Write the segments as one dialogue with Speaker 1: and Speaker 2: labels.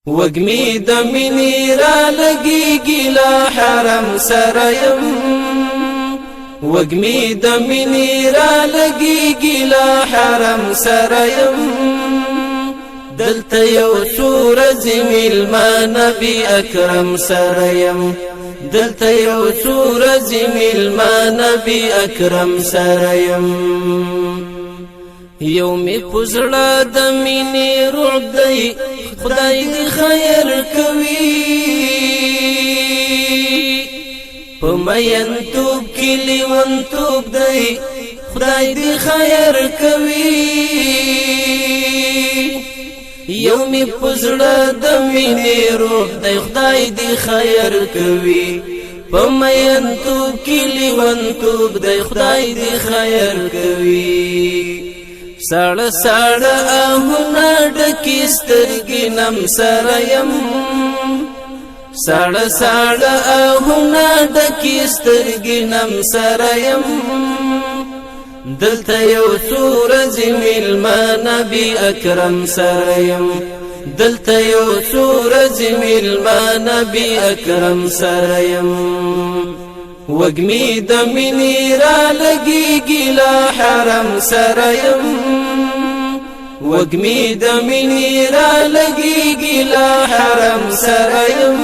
Speaker 1: وگمی د مینی را لگیگی لا حرم سرایم وگمی د مینی را لگیگی لا حرم سرایم دلته یو سورج میلمان نبی اکرم سرایم دلته یو سورج میلمان نبی اکرم سرایم یومی پزړه د مینې رعب دی خدای دې خیر کوي په مینتوب کې لیونتوب دی خدای دې خیر کوي یومی پزړه د مینې رعب دی خدای دې خیر کوي په مینتوب کې لیونتوب دی خدای دې خیر کوي ساړه ساړه آهونه ډکې سترګې نم سرایم ساړه ساړه آهونه ډکې سترګې نم سرایم دلته یو سورج میلمان نبی اکرم سرایم دلته یو سورج میلمان نبی اکرم سرایم وگمی د مینی را لگیگی لا حرم سرایم وگمی د مینی را لگیگی لا حرم سرایم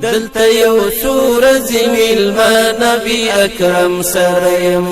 Speaker 1: دلته یو سورج میلمان نبی اکرم سرایم